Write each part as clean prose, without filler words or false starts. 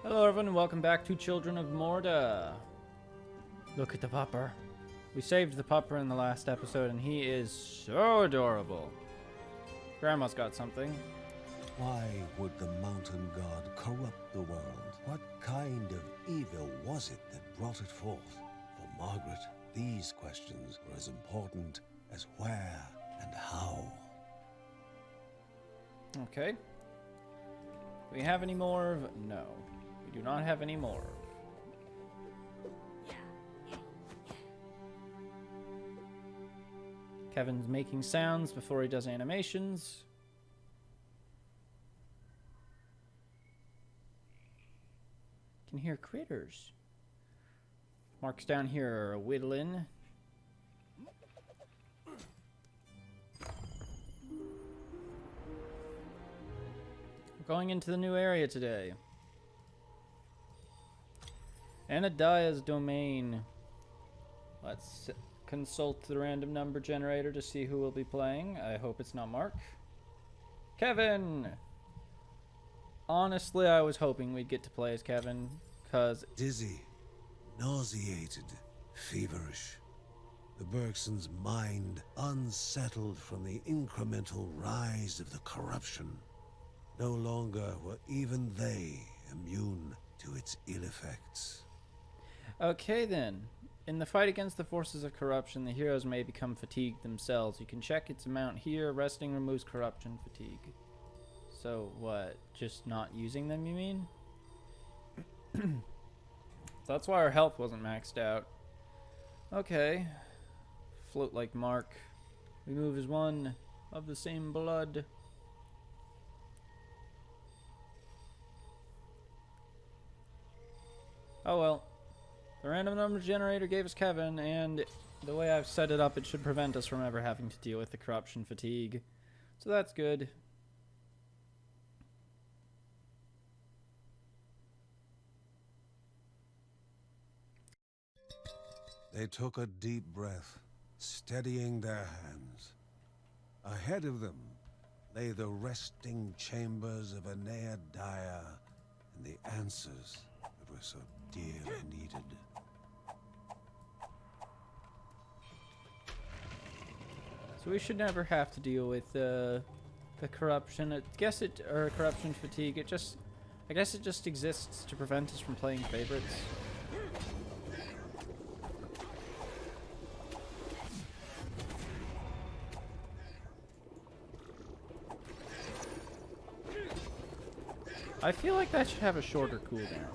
Hello everyone and welcome back to Children of Morta. Look at the pupper. We saved the pupper in the last episode and he is so adorable. Grandma's got something. Why would the mountain god corrupt the world? What kind of evil was it that brought it forth? For Margaret, these questions were as important as where and how. Okay. Do we have any more? No. We do not have any more. Kevin's making sounds before he does animations. Can hear critters. Mark's down here whittling. We're going into the new area today. Anai-Dya's domain. Let's consult the random number generator to see who will be playing. I hope it's not Mark. Kevin! Honestly, I was hoping we'd get to play as Kevin, because... Dizzy, nauseated, feverish. The Bergsons' mind unsettled from the incremental rise of the corruption. No longer were even they immune to its ill effects. Okay then. In the fight against the forces of corruption, the heroes may become fatigued themselves. You can check its amount here. Resting removes corruption fatigue. So what? Just not using them, you mean? That's why our health wasn't maxed out. Okay. Float like Mark. We move as one of the same blood. Oh well. The random number generator gave us Kevin, and the way I've set it up, it should prevent us from ever having to deal with the corruption fatigue. So that's good. They took a deep breath, steadying their hands. Ahead of them lay the resting chambers of Anai-Dya and the answers that were so dearly needed. So we should never have to deal with the corruption. Or corruption fatigue. I guess it just exists to prevent us from playing favorites. I feel like that should have a shorter cooldown.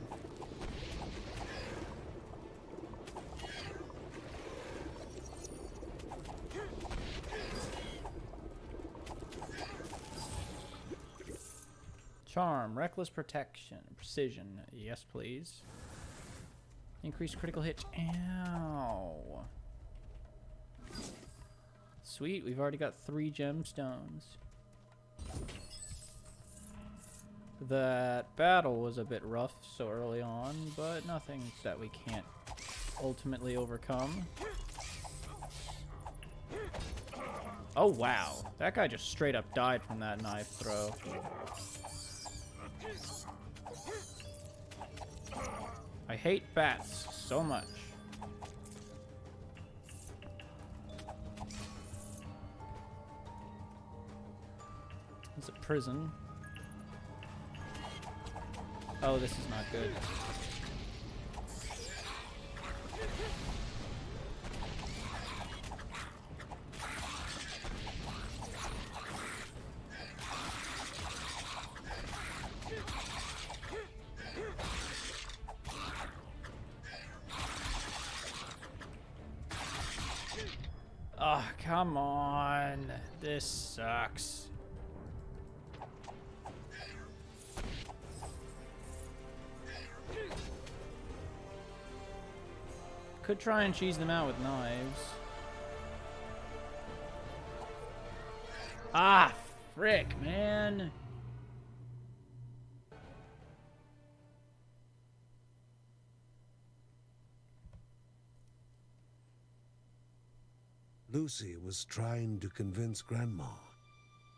Charm, reckless protection, precision. Yes, please. Increased critical hit. Ow. Sweet, we've already got 3 gemstones. That battle was a bit rough so early on, but nothing that we can't ultimately overcome. Oh wow, that guy just straight up died from that knife throw. I hate bats so much. It's a prison. Oh, this is not good. Oh, come on. This sucks. Could try and cheese them out with knives. Ah, frick, man. Lucy was trying to convince Grandma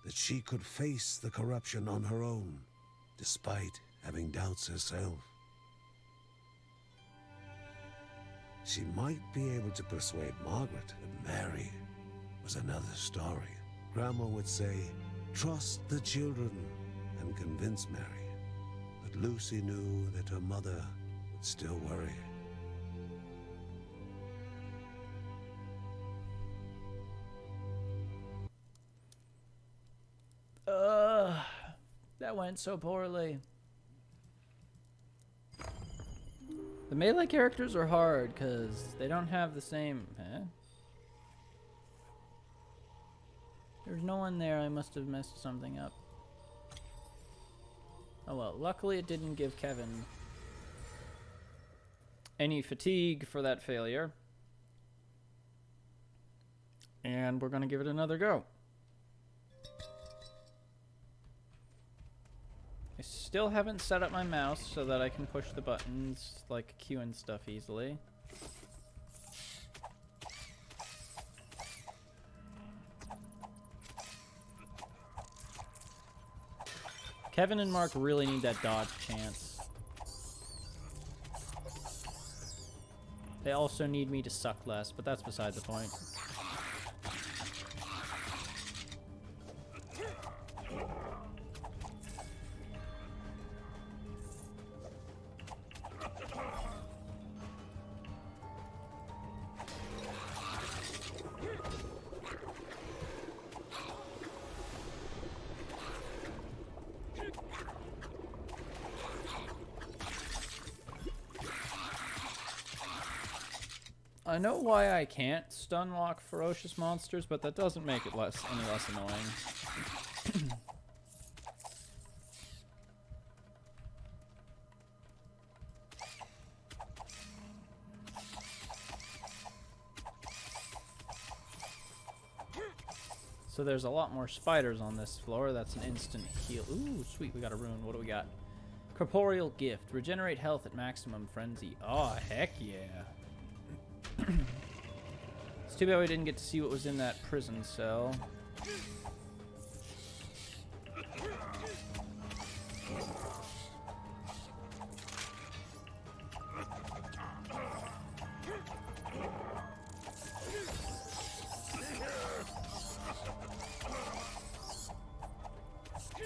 that she could face the corruption on her own, despite having doubts herself. She might be able to persuade Margaret, but Mary was another story. Grandma would say, trust the children and convince Mary. But Lucy knew that her mother would still worry. That went so poorly. The melee characters are hard because they don't have the same... There's no one there. I must have messed something up. Oh well, luckily it didn't give Kevin any fatigue for that failure. And we're going to give it another go. I still haven't set up my mouse so that I can push the buttons like Q and stuff easily. Kevin and Mark really need that dodge chance. They also need me to suck less, but that's beside the point. I know why I can't stun lock ferocious monsters, but that doesn't make it any less annoying. So there's a lot more spiders on this floor. That's an instant heal. Ooh, sweet, we got a rune. What do we got? Corporeal gift. Regenerate health at maximum frenzy. Oh, heck yeah. It's too bad we didn't get to see what was in that prison cell.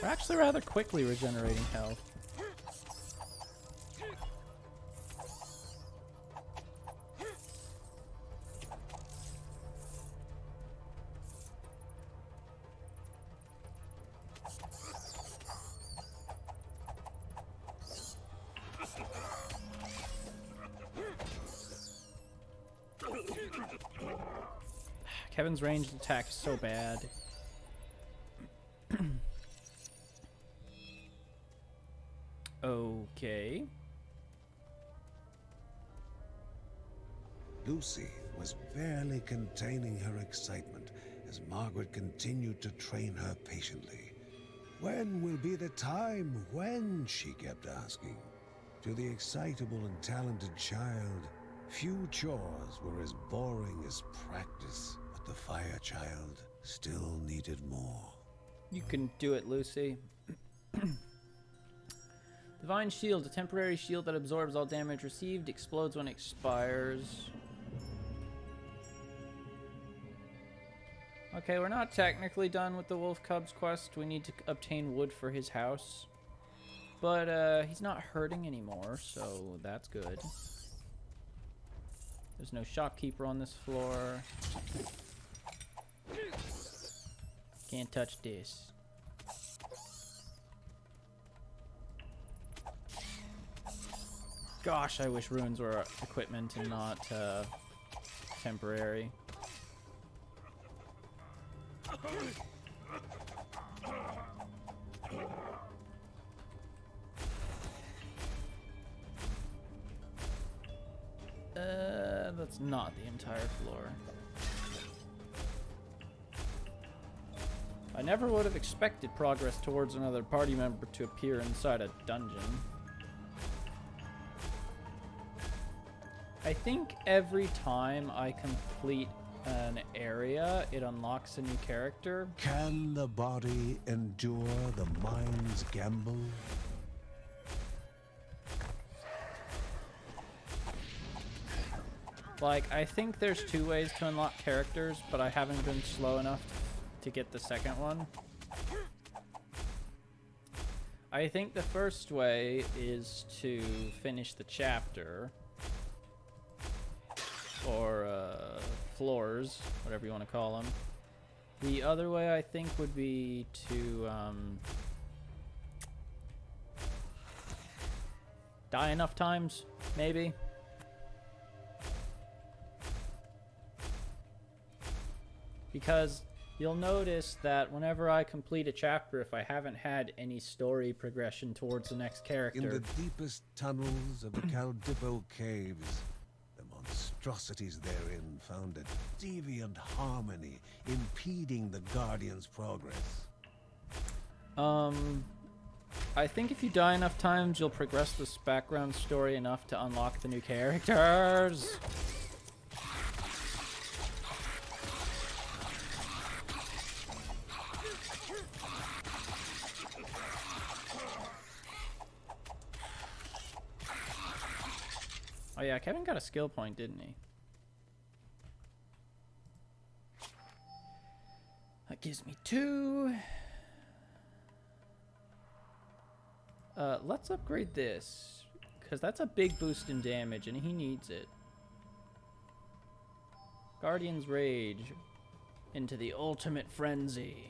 We're actually rather quickly regenerating health. Kevin's ranged attack is so bad. Okay. Lucy was barely containing her excitement as Margaret continued to train her patiently. When will be the time when, she kept asking. To the excitable and talented child, few chores were as boring as practice, but the fire child still needed more. You can do it, Lucy. Divine Shield, a temporary shield that absorbs all damage received, explodes when it expires. Okay, we're not technically done with the Wolf Cub's quest. We need to obtain wood for his house. But he's not hurting anymore, so that's good. There's no shopkeeper on this floor. Can't touch this. Gosh, I wish runes were equipment and not temporary. That's not the entire floor. I never would have expected progress towards another party member to appear inside a dungeon. I think every time I complete an area, it unlocks a new character. Can the body endure the mind's gamble? Like, I think there's 2 ways to unlock characters, but I haven't been slow enough to get the second one. I think the first way is to finish the chapter. Or, floors, whatever you want to call them. The other way, I think, would be to, die enough times, maybe. Because you'll notice that whenever I complete a chapter, if I haven't had any story progression towards the next character... In the deepest tunnels of the Caldipo caves, the monstrosities therein found a deviant harmony, impeding the Guardian's progress. I think if you die enough times, you'll progress this background story enough to unlock the new characters. Oh yeah, Kevin got a skill point, didn't he? That gives me 2. Let's upgrade this, because that's a big boost in damage, and he needs it. Guardian's Rage into the ultimate frenzy.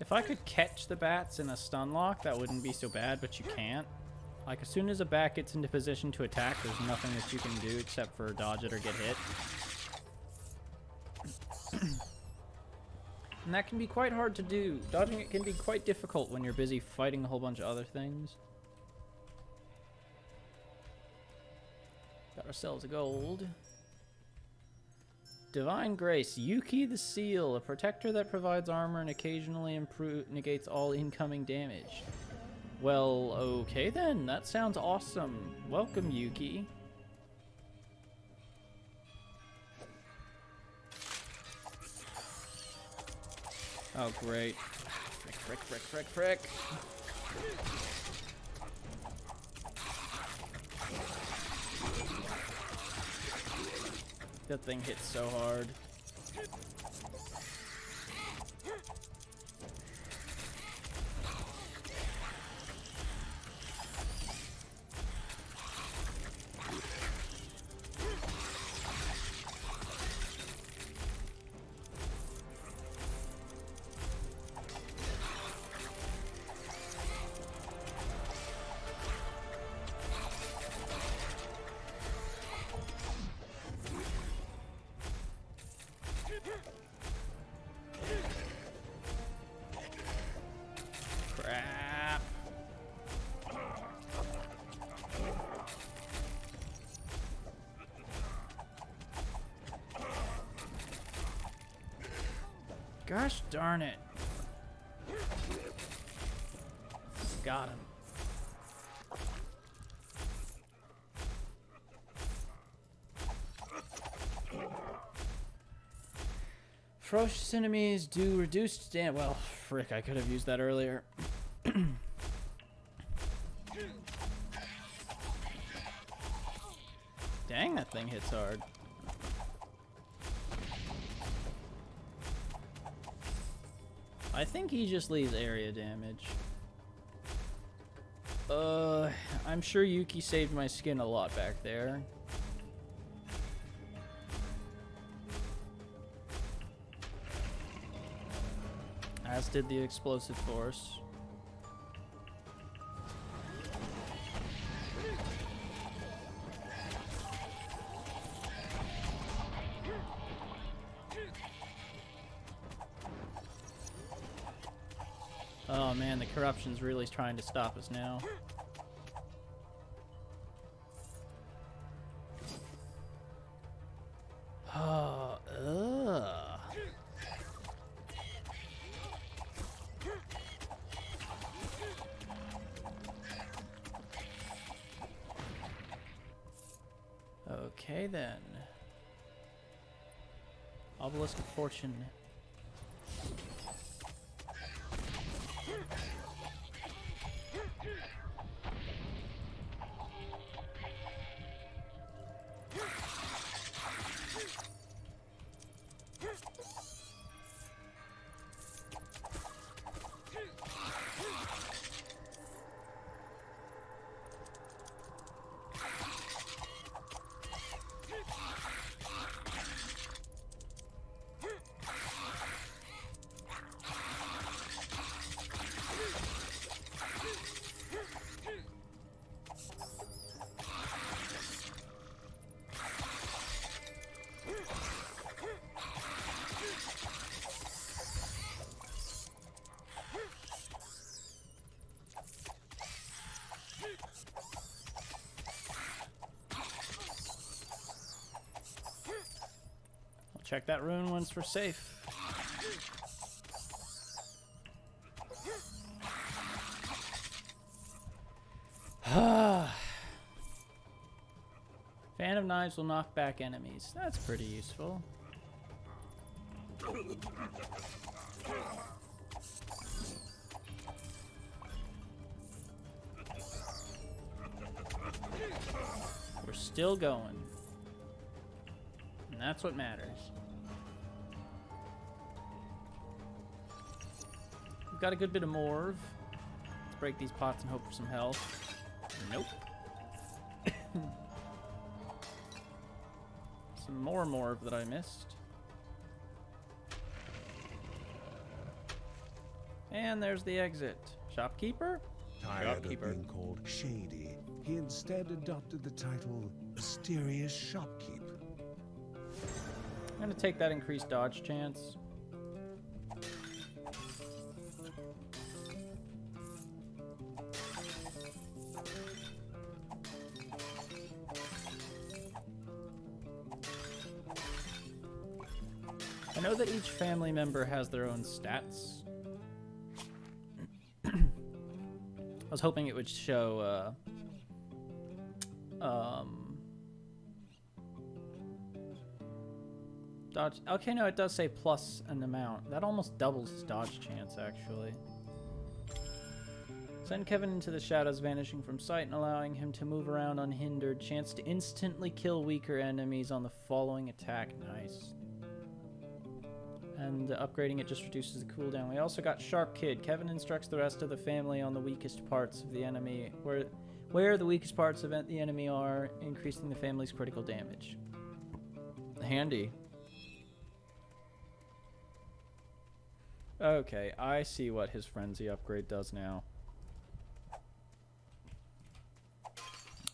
If I could catch the bats in a stun lock, that wouldn't be so bad, but you can't. Like, as soon as a bat gets into position to attack, there's nothing that you can do except for dodge it or get hit. And that can be quite hard to do. Dodging it can be quite difficult when you're busy fighting a whole bunch of other things. Got ourselves a gold. Divine Grace, Yuki the Seal, a protector that provides armor and occasionally negates all incoming damage. Well, okay then, that sounds awesome. Welcome, Yuki. Oh, great. Frick, frick, frick, frick, frick. That thing hits so hard. Crap. Gosh darn it. Got him. Ferocious enemies do reduced damage. Well, frick, I could have used that earlier. Dang, that thing hits hard. I think he just leaves area damage. I'm sure Yuki saved my skin a lot back there. As did the explosive force. Oh man, the corruption's really trying to stop us now. Oh, ugh. Okay then. Obelisk of Fortune. Check that rune once we're safe. Fan of Knives will knock back enemies. That's pretty useful. We're still going. And that's what matters. We've got a good bit of morve. Let's break these pots and hope for some health. Nope. Some more morve that I missed. And there's the exit. Shopkeeper? Tired of being called shady, he instead adopted the title Mysterious Shopkeep. I'm gonna take that increased dodge chance. I know that each family member has their own stats. I was hoping it would show, dodge. Okay, no, it does say plus an amount. That almost doubles his dodge chance, actually. Send Kevin into the shadows, vanishing from sight and allowing him to move around unhindered. Chance to instantly kill weaker enemies on the following attack. Nice. And upgrading it just reduces the cooldown. We also got Sharp Kid. Kevin instructs the rest of the family on the weakest parts of the enemy, where the weakest parts of the enemy are, increasing the family's critical damage. Handy. Okay, I see what his frenzy upgrade does now.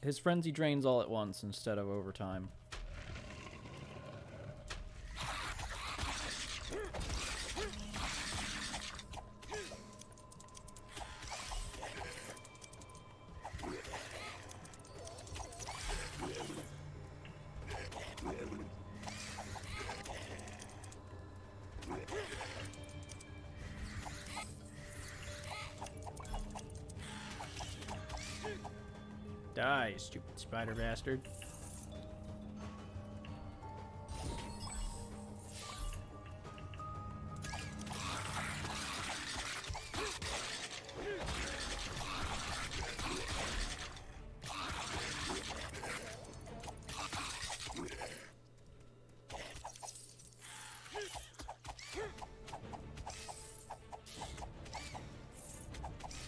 His frenzy drains all at once instead of over time. Die, you stupid spider bastard.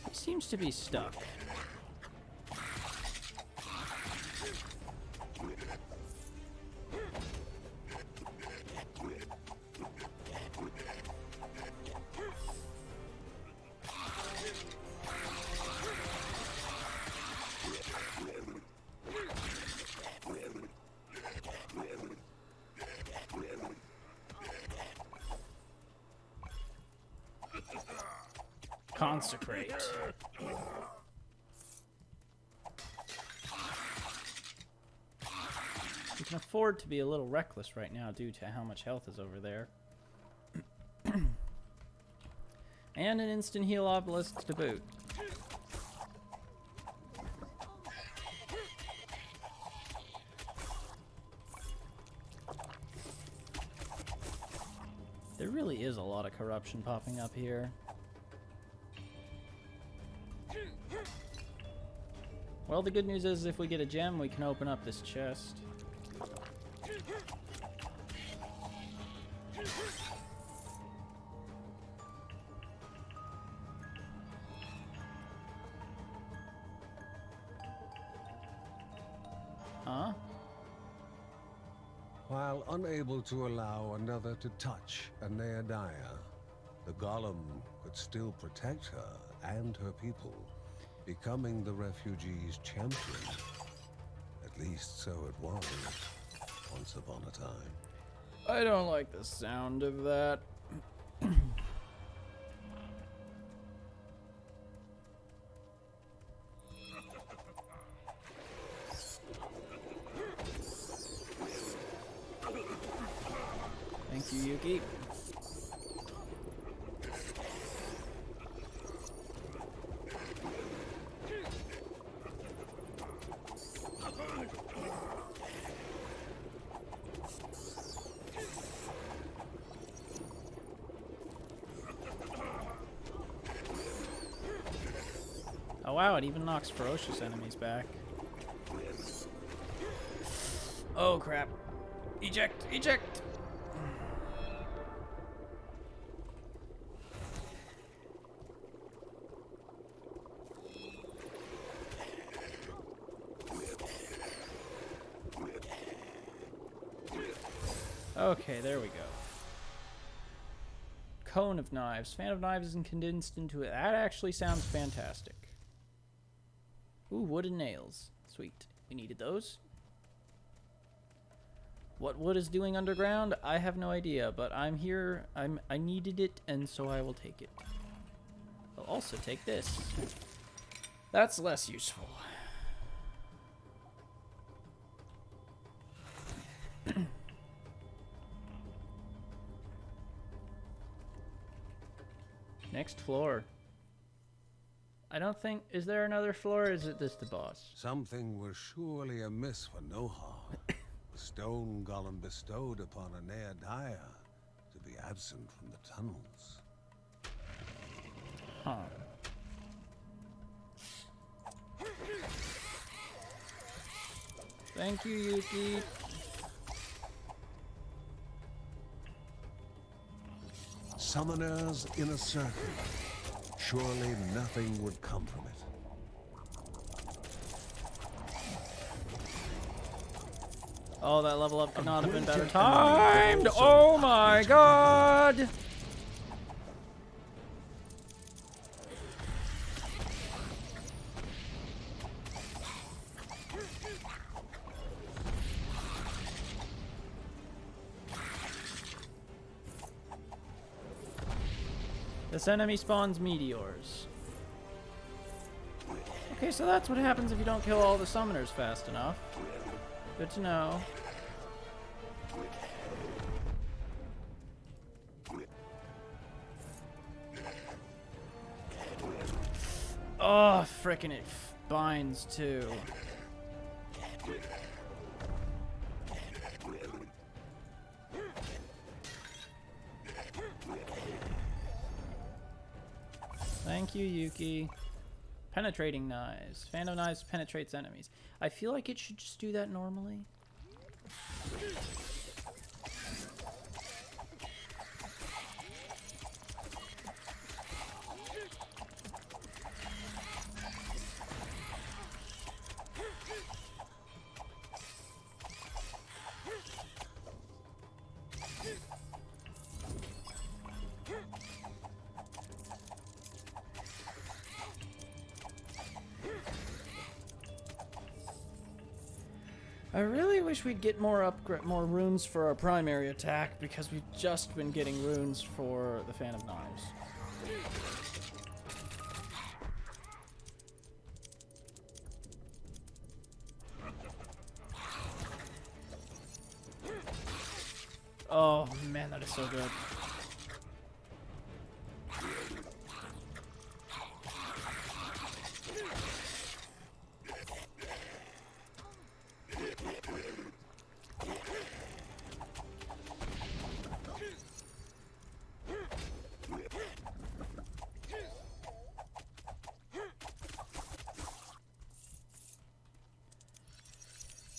He seems to be stuck. Consecrate. We can afford to be a little reckless right now due to how much health is over there. And an instant heal obelisk to boot. There really is a lot of corruption popping up here. Well, the good news is if we get a gem, we can open up this chest. Huh? While unable to allow another to touch Anai-Dya, the golem could still protect her and her people, becoming the refugees' champion. At least so it was, once upon a time. I don't like the sound of that. Thank you, Yuki. Oh wow, it even knocks ferocious enemies back. Oh crap. Eject! Eject! Okay, there we go. Cone of knives. Fan of knives isn't condensed into it. That actually sounds fantastic. Ooh, wooden nails. Sweet. We needed those. What wood is doing underground? I have no idea, but I'm here. I needed it, and so I will take it. I'll also take this. That's less useful. Next floor. I don't think... Is there another floor, or is it this the boss? Something was surely amiss for Noha. The stone golem bestowed upon Anai-Dya to be absent from the tunnels. Huh. Thank you, Yuki. Summoners in a circle. Surely nothing would come from it. Oh, that level up could not have been better timed! Oh my god! This enemy spawns meteors. Okay, so that's what happens if you don't kill all the summoners fast enough. Good to know. Oh, frickin' it binds too. Thank you, Yuki. Penetrating knives. Fan of knives penetrates enemies. I feel like it should just do that normally. I really wish we'd get more runes for our primary attack, because we've just been getting runes for the Fan of Knives. Oh man, that is so good.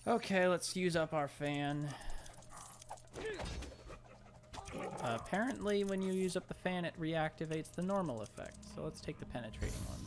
Okay, let's use up our fan. Apparently, when you use up the fan, it reactivates the normal effect. So let's take the penetrating ones.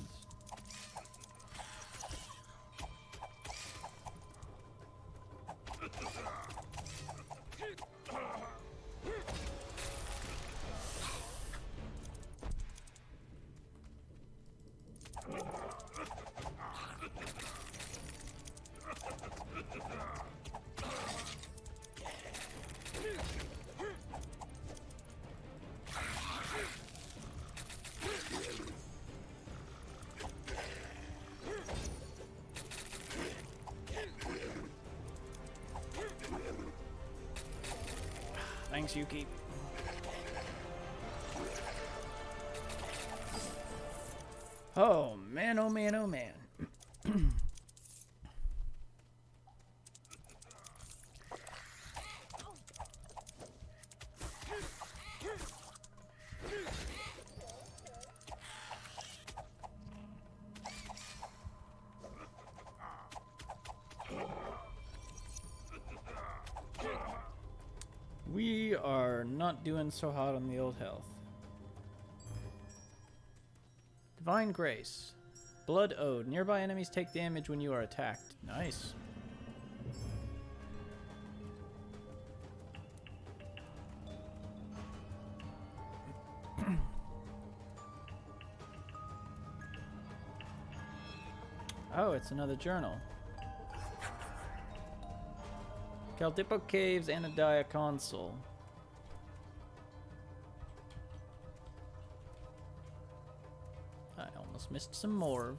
Thanks, Yuki. Oh man, oh man, oh man. We are not doing so hot on the old health. Divine Grace. Blood Ode. Nearby enemies take damage when you are attacked. Nice. Oh, it's another journal. Caldipo Caves, Anai-Dya console. I almost missed some Morv.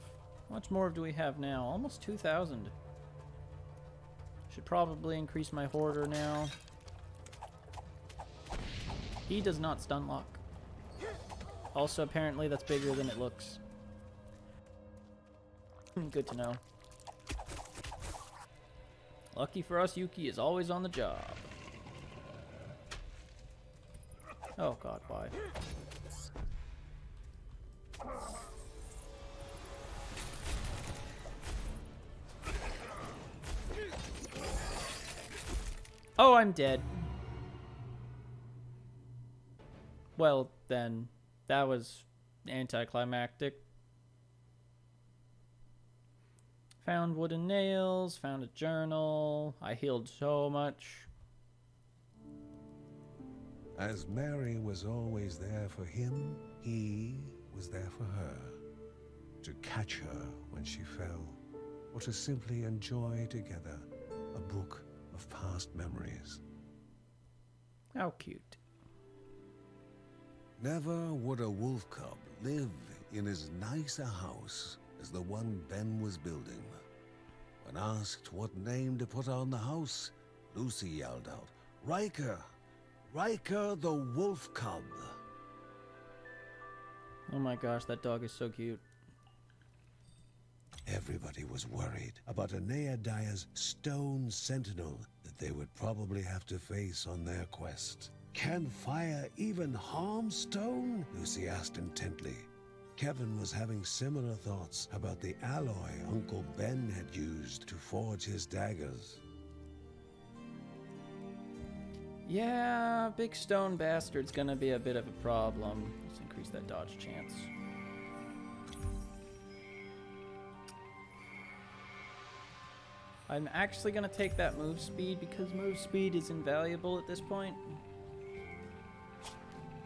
How much Morv do we have now? Almost 2,000. Should probably increase my hoarder now. He does not stun lock. Also, apparently that's bigger than it looks. Good to know. Lucky for us, Yuki is always on the job. Oh god, why? Oh, I'm dead. Well, then, that was anticlimactic. Found wooden nails, found a journal. I healed so much. As Mary was always there for him, he was there for her. To catch her when she fell, or to simply enjoy together a book of past memories. How cute. Never would a wolf cub live in as nice a house as the one Ben was building. When asked what name to put on the house, Lucy yelled out, "Riker! Riker the wolf cub!" Oh my gosh, that dog is so cute. Everybody was worried about Anai-Dya's stone sentinel that they would probably have to face on their quest. Can fire even harm stone? Lucy asked intently. Kevin was having similar thoughts about the alloy Uncle Ben had used to forge his daggers. Yeah, big stone bastard's gonna be a bit of a problem. Let's increase that dodge chance. I'm actually gonna take that move speed because move speed is invaluable at this point.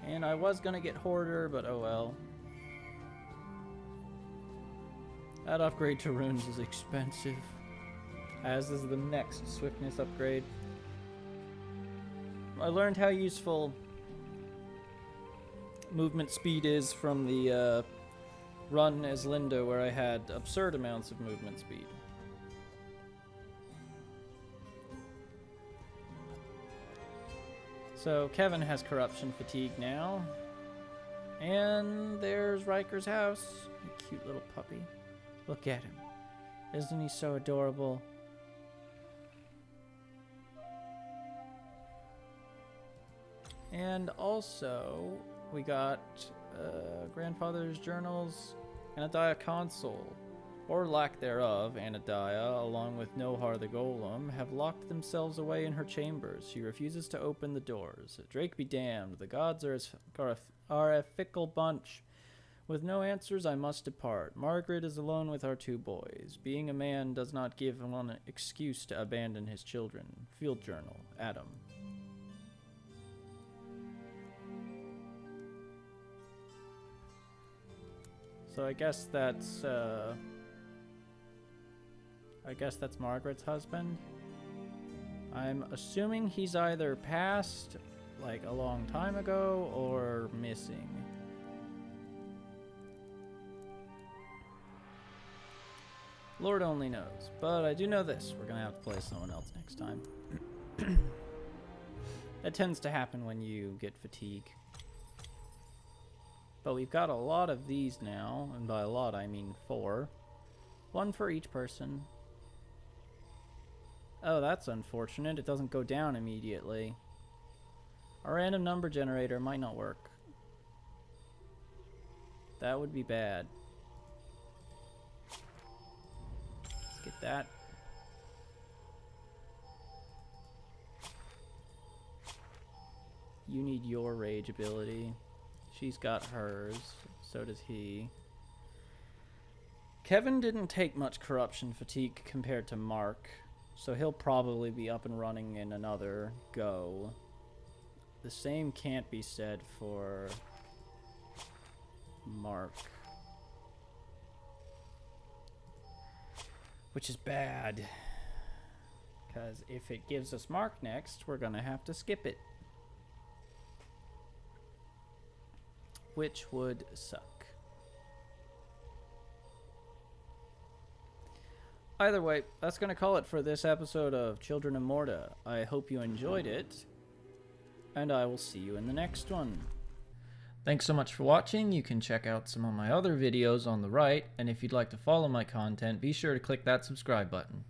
And I was gonna get Hoarder, but oh well. That upgrade to runes is expensive, as is the next swiftness upgrade. I learned how useful movement speed is from the run as Linda, where I had absurd amounts of movement speed. So Kevin has corruption fatigue now. And there's Riker's house. A cute little puppy. Look at him. Isn't he so adorable? And also, we got grandfather's journals, Anai-Dya console, or lack thereof. Anai-Dya, along with Nohar the Golem, have locked themselves away in her chambers. She refuses to open the doors. Drake be damned. The gods are a fickle bunch. With no answers, I must depart. Margaret is alone with our 2 boys. Being a man does not give one an excuse to abandon his children. Field journal, Adam. So I guess that's Margaret's husband. I'm assuming he's either passed, like a long time ago, or missing. Lord only knows. But I do know this. We're going to have to play someone else next time. That tends to happen when you get fatigue. But we've got a lot of these now, and by a lot I mean 4. 1 for each person. Oh, that's unfortunate. It doesn't go down immediately. A random number generator might not work. That would be bad. Let's get that. You need your rage ability. She's got hers. So does he. Kevin didn't take much corruption fatigue compared to Mark, so he'll probably be up and running in another go. The same can't be said for Mark, which is bad, because if it gives us Mark next, we're gonna have to skip it, which would suck. Either way, that's going to call it for this episode of Children of Morta. I hope you enjoyed it, and I will see you in the next one. Thanks so much for watching. You can check out some of my other videos on the right, and if you'd like to follow my content, be sure to click that subscribe button.